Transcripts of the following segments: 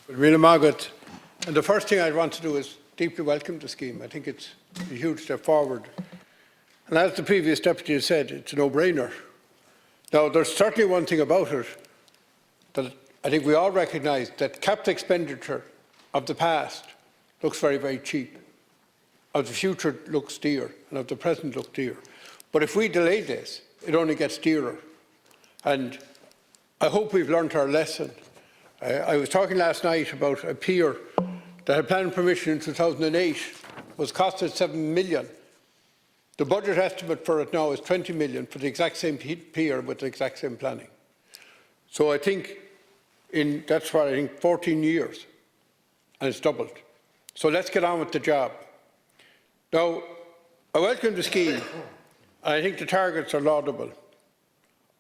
Really, Margaret, and the first thing I'd want to do is deeply welcome the scheme. I think it's a huge step forward. And as the previous deputy has said, it's a no-brainer. Now, there's certainly one thing about it that I think we all recognise, that capital expenditure of the past looks very, very cheap. Of the future looks dear, and of the present looks dear. But if we delay this, it only gets dearer. And I hope we've learnt our lesson. I was talking last night about a pier that had planning permission in 2008, was costed 7 million. The budget estimate for it now is 20 million for the exact same pier with the exact same planning. So I think that's what I think 14 years, and it's doubled. So let's get on with the job. Now, I welcome the scheme, and I think the targets are laudable.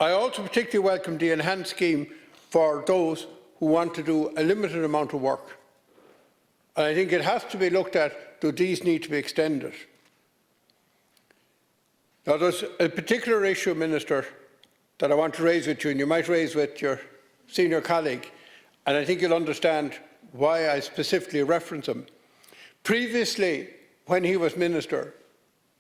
I also particularly welcome the enhanced scheme for those who want to do a limited amount of work. And I think it has to be looked at, do these need to be extended? Now, there's a particular issue, Minister, that I want to raise with you, and you might raise with your senior colleague, and I think you'll understand why I specifically reference him. Previously, when he was Minister,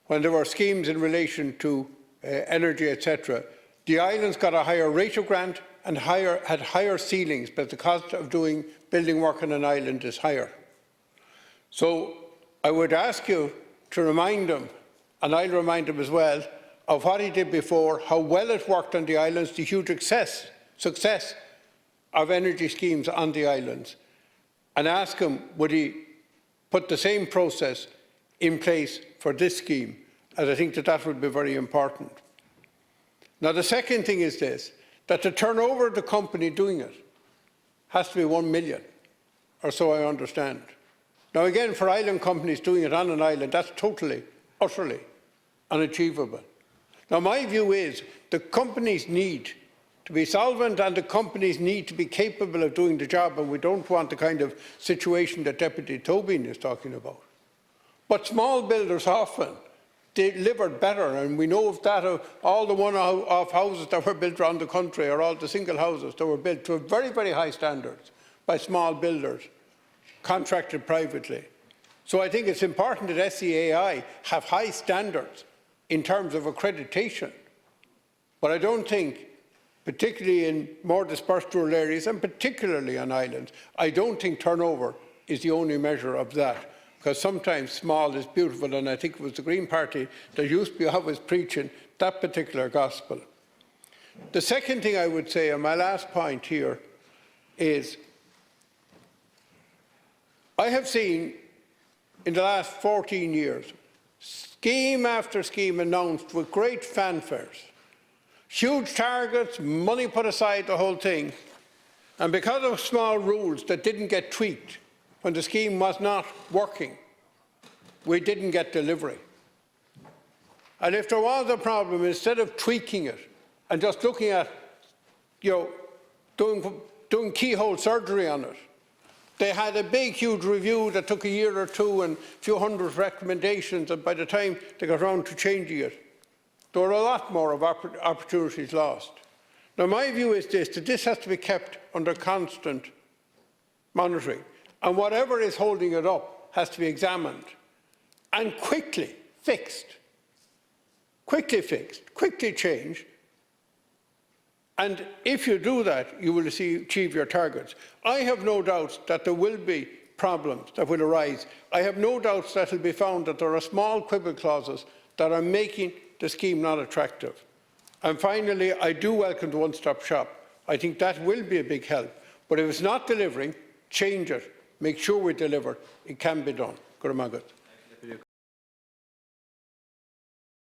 when there were schemes in relation to energy, etc., the islands got a higher rate of grant and had higher ceilings, but the cost of doing building work on an island is higher. So I would ask you to remind him, and I'll remind him as well, of what he did before, how well it worked on the islands, the huge success of energy schemes on the islands, and ask him, would he put the same process in place for this scheme, as I think that would be very important. Now, the second thing is this, that the turnover of the company doing it has to be 1 million, or so I understand. Now, again, for island companies doing it on an island, that's totally, utterly unachievable. Now, my view is the companies need to be solvent and the companies need to be capable of doing the job, and we don't want the kind of situation that Deputy Tobin is talking about. But small builders often delivered better, and we know of that of all the one-off houses that were built around the country, or all the single houses that were built to very, very high standards by small builders, contracted privately. So I think it's important that SEAI have high standards in terms of accreditation. But I don't think, particularly in more dispersed rural areas, and particularly on islands, I don't think turnover is the only measure of that. Because sometimes small is beautiful, and I think it was the Green Party that used to be always preaching that particular gospel. The second thing I would say, and my last point here, is I have seen in the last 14 years scheme after scheme announced with great fanfares, huge targets, money put aside, the whole thing, and because of small rules that didn't get tweaked, when the scheme was not working, we didn't get delivery. And if there was a problem, instead of tweaking it and just looking at, doing keyhole surgery on it, they had a big, huge review that took a year or two and a few hundred recommendations, and by the time they got around to changing it, there were a lot more of opportunities lost. Now, my view is this, that this has to be kept under constant monitoring. And whatever is holding it up has to be examined and quickly fixed, quickly changed. And if you do that, you will achieve your targets. I have no doubts that there will be problems that will arise. I have no doubts that it will be found that there are small quibble clauses that are making the scheme not attractive. And finally, I do welcome the one-stop shop. I think that will be a big help. But if it's not delivering, change it. Make sure we deliver. It can be done. Good morning.